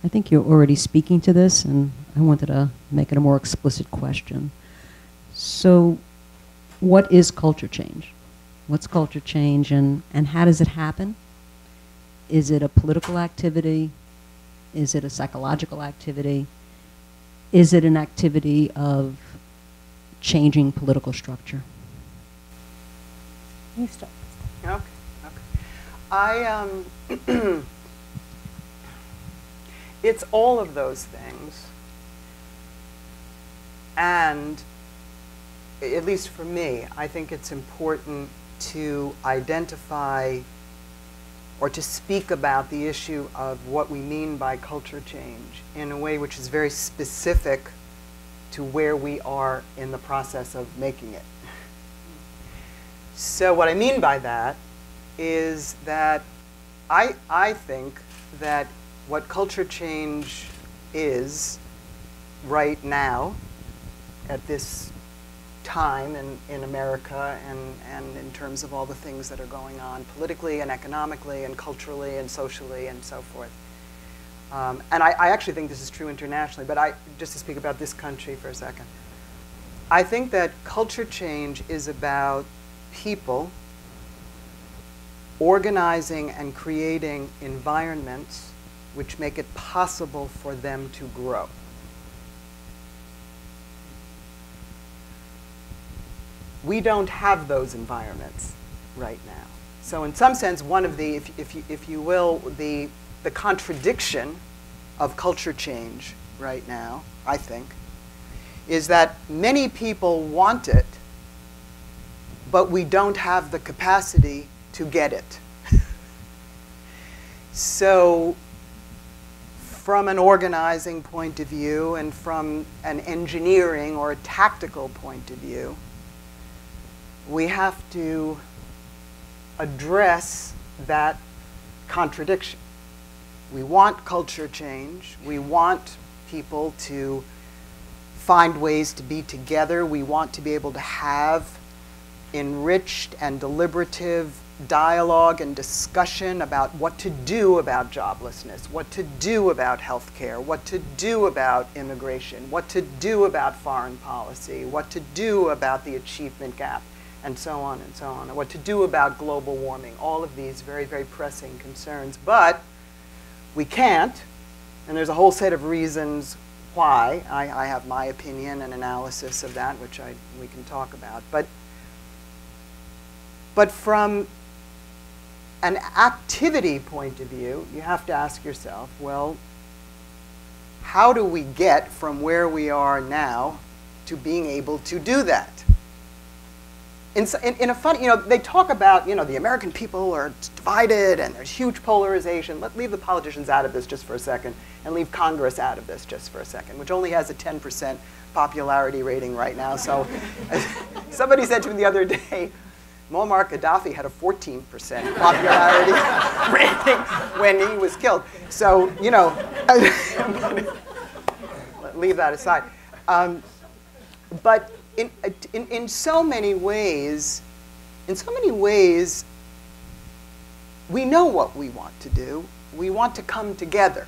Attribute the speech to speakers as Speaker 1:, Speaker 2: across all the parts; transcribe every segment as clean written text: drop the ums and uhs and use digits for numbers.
Speaker 1: I think you're already speaking to this, and I wanted to make it a more explicit question. So, what is culture change? What's culture change, and how does it happen? Is it a political activity? Is it a psychological activity? Is it an activity of changing political structure?
Speaker 2: You start.
Speaker 3: Okay. It's all of those things, and at least for me, I think it's important to identify or to speak about the issue of what we mean by culture change in a way which is very specific to where we are in the process of making it. So what I mean by that is that I think that what culture change is right now at this time in America and in terms of all the things that are going on politically and economically and culturally and socially and so forth. And I actually think this is true internationally, but just to speak about this country for a second. I think that culture change is about people organizing and creating environments which make it possible for them to grow. We don't have those environments right now. So in some sense, one of the, if you will, the contradiction of culture change right now, I think, is that many people want it, but we don't have the capacity to get it. So from an organizing point of view and from an engineering or a tactical point of view, we have to address that contradiction. We want culture change. We want people to find ways to be together. We want to be able to have enriched and deliberative dialogue and discussion about what to do about joblessness, what to do about health care, what to do about immigration, what to do about foreign policy, what to do about the achievement gap, and so on and so on, and what to do about global warming, all of these very, very pressing concerns. But we can't, and there's a whole set of reasons why. I have my opinion and analysis of that, which we can talk about. But from an activity point of view, you have to ask yourself, well, how do we get from where we are now to being able to do that? In a funny, they talk about, the American people are divided and there's huge polarization. Let's leave the politicians out of this just for a second and leave Congress out of this just for a second, which only has a 10% popularity rating right now. So somebody said to me the other day, Muammar Gaddafi had a 14% popularity rating when he was killed. So, leave that aside. But in so many ways, we know what we want to do. We want to come together.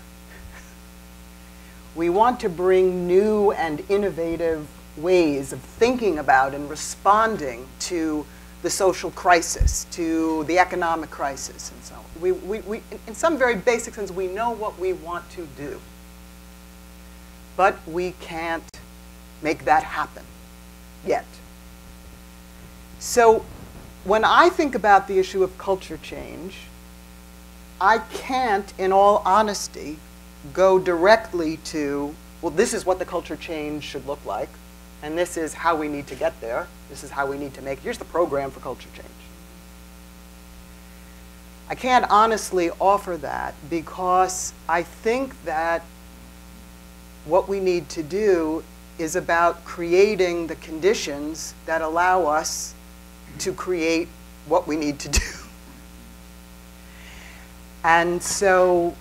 Speaker 3: We want to bring new and innovative ways of thinking about and responding to the social crisis, to the economic crisis, and so on. We, in some very basic sense, we know what we want to do. But we can't make that happen yet. So when I think about the issue of culture change, I can't, in all honesty, go directly to, well, this is what the culture change should look like, and this is how we need to get there. This is how we need to make, here's the program for culture change. I can't honestly offer that because I think that what we need to do is about creating the conditions that allow us to create what we need to do. And so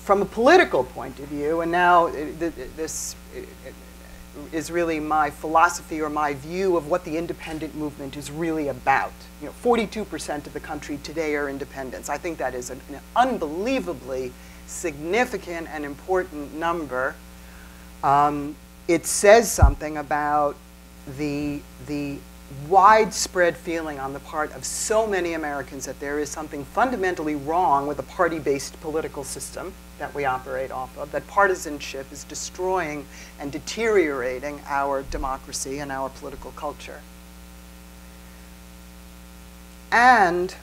Speaker 3: from a political point of view, and now this is really my philosophy or my view of what the independent movement is really about. 42% of the country today are independents. I think that is an unbelievably significant and important number. It says something about the widespread feeling on the part of so many Americans that there is something fundamentally wrong with the party-based political system that we operate off of, that partisanship is destroying and deteriorating our democracy and our political culture. And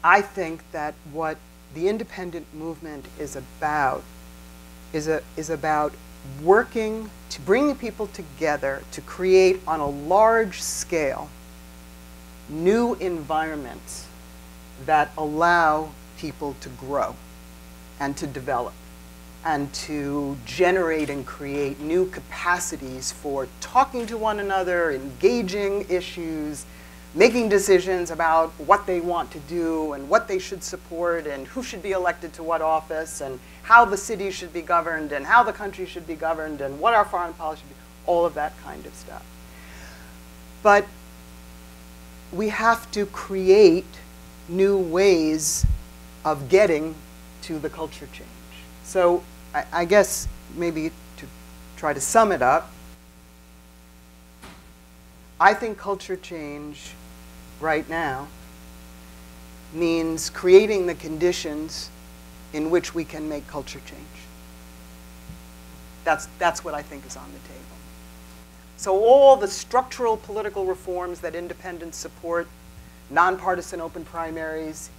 Speaker 3: I think that what the independent movement is about working to bring people together to create on a large scale new environments that allow people to grow and to develop and to generate and create new capacities for talking to one another, engaging issues, making decisions about what they want to do and what they should support and who should be elected to what office and how the city should be governed and how the country should be governed and what our foreign policy should be, all of that kind of stuff. But we have to create new ways of getting to the culture change. So I guess maybe to try to sum it up, I think culture change right now means creating the conditions in which we can make culture change. That's what I think is on the table. So all the structural political reforms that independents support, nonpartisan open primaries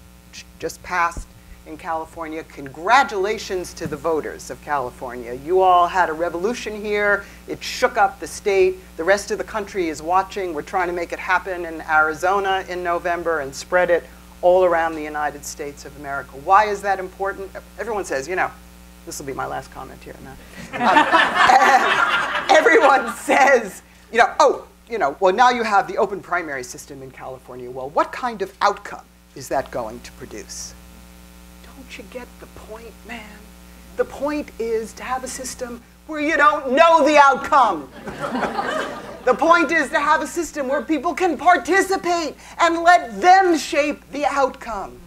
Speaker 3: just passed in California. Congratulations to the voters of California. You all had a revolution here. It shook up the state. The rest of the country is watching. We're trying to make it happen in Arizona in November and spread it all around the United States of America. Why is that important? Everyone says, you know, this will be my last comment here. Everyone says, you know, oh, you know, well, now you have the open primary system in California. Well, what kind of outcome is that going to produce? Don't you get the point, man? The point is to have a system where you don't know the outcome. The point is to have a system where people can participate and let them shape the outcome.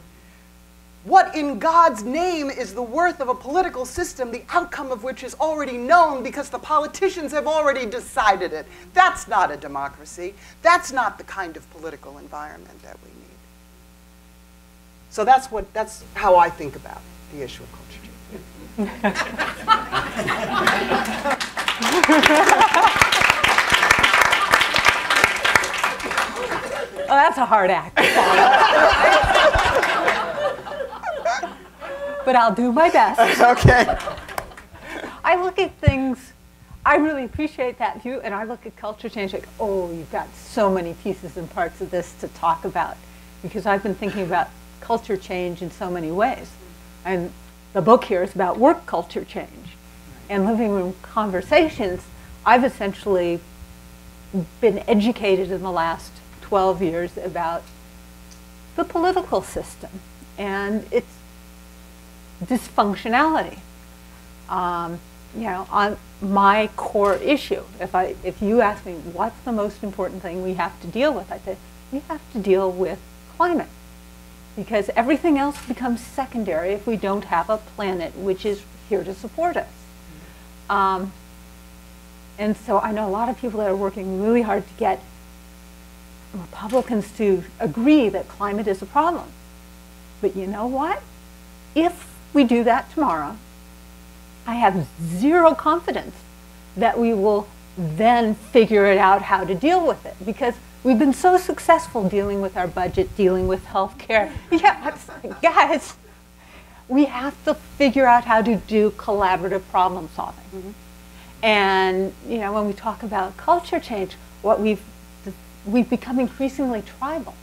Speaker 3: What in God's name is the worth of a political system, the outcome of which is already known because the politicians have already decided it? That's not a democracy. That's not the kind of political environment that we need. So that's how I think about the issue of culture change.
Speaker 2: Well, that's a hard act. But I'll do my best.
Speaker 3: Okay.
Speaker 2: I look at things, I really appreciate that view, and I look at culture change like, oh, you've got so many pieces and parts of this to talk about, because I've been thinking about culture change in so many ways. And the book here is about work culture change. And living room conversations, I've essentially been educated in the last 12 years about the political system and its dysfunctionality. You know, on my core issue, if you ask me what's the most important thing we have to deal with, I say we have to deal with climate, because everything else becomes secondary if we don't have a planet which is here to support us. And so I know a lot of people that are working really hard to get Republicans to agree that climate is a problem. But you know what? If we do that tomorrow, I have zero confidence that we will then figure it out how to deal with it, because we've been so successful dealing with our budget, dealing with healthcare. Yeah, guys, we have to figure out how to do collaborative problem solving. Mm-hmm. And you know, when we talk about culture change, what we've become increasingly tribal.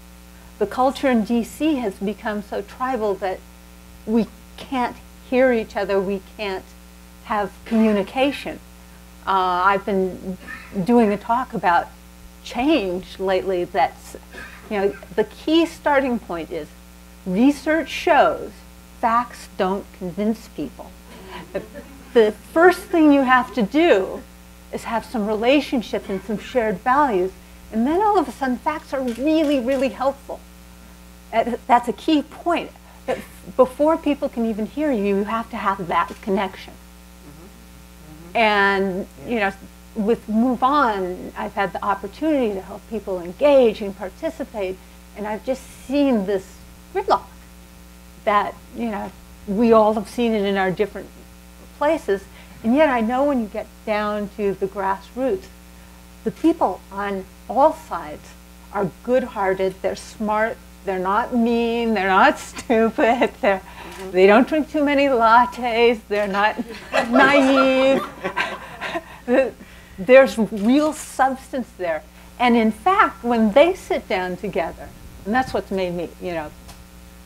Speaker 2: The culture in DC has become so tribal that we can't hear each other, we can't have communication. I've been doing a talk about change lately that's, you know, the key starting point is research shows facts don't convince people. The first thing you have to do is have some relationships and some shared values, and then all of a sudden facts are really, really helpful. That's a key point. Before people can even hear you, you have to have that connection. And, you know, with Move On, I've had the opportunity to help people engage and participate, and I've just seen this gridlock that, you know, we all have seen it in our different places, and yet I know when you get down to the grassroots, the people on all sides are good-hearted, they're smart, they're not mean, they're not stupid, they don't drink too many lattes, they're not naive. There's real substance there. And in fact, when they sit down together, and that's what's made me, you know,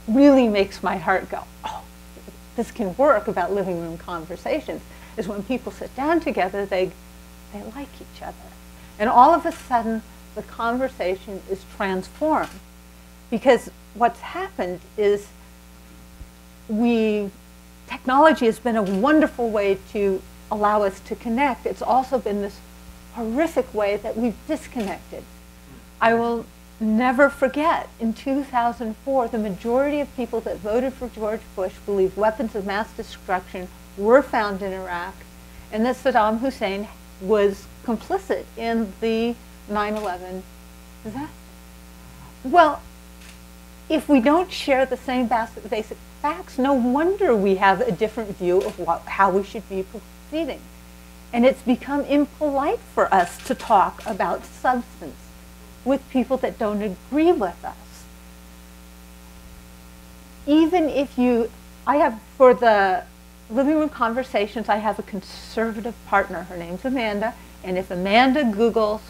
Speaker 2: really makes my heart go, oh, this can work about living room conversations, is when people sit down together, they like each other. And all of a sudden, the conversation is transformed. Because what's happened is technology has been a wonderful way to allow us to connect. It's also been this horrific way that we've disconnected. I will never forget, in 2004, the majority of people that voted for George Bush believed weapons of mass destruction were found in Iraq, and that Saddam Hussein was complicit in the 9/11 disaster. Well, if we don't share the same basic facts, no wonder we have a different view of how we should be proceeding. And it's become impolite for us to talk about substance with people that don't agree with us. Even if for the living room conversations, I have a conservative partner. Her name's Amanda. And if Amanda Googles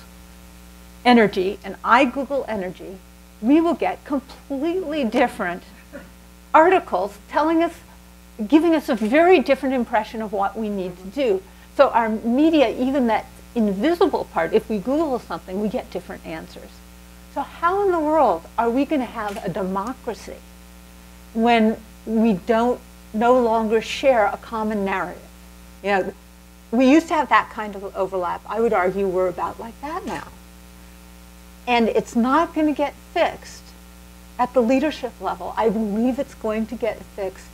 Speaker 2: energy and I Google energy, we will get completely different articles giving us a very different impression of what we need to do. So our media, even that invisible part, if we Google something, we get different answers. So how in the world are we going to have a democracy when we no longer share a common narrative? You know, we used to have that kind of overlap. I would argue we're about like that now. And it's not going to get fixed at the leadership level. I believe it's going to get fixed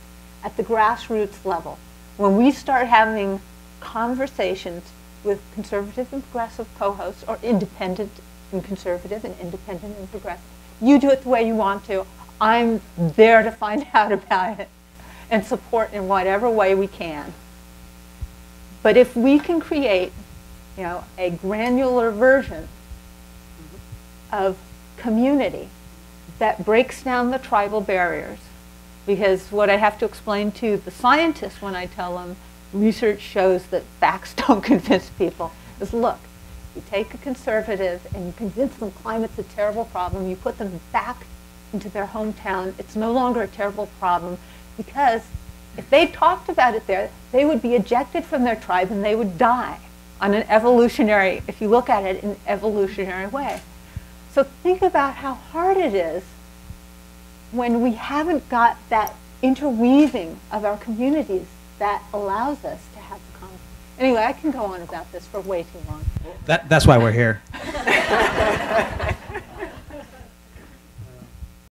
Speaker 2: at the grassroots level. When we start having conversations with conservative and progressive co-hosts, or independent and conservative and independent and progressive. You do it the way you want to. I'm there to find out about it and support in whatever way we can. But if we can create, you know, a granular version of community that breaks down the tribal barriers, because what I have to explain to the scientists when I tell them research shows that facts don't convince people is, look, you take a conservative and you convince them climate's a terrible problem, you put them back into their hometown, it's no longer a terrible problem, because if they talked about it there, they would be ejected from their tribe and they would die on an evolutionary, if you look at it in an evolutionary way. So think about how hard it is when we haven't got that interweaving of our communities that allows us to have the conversation. Anyway, I can go on about this for way too long.
Speaker 4: That's why we're here.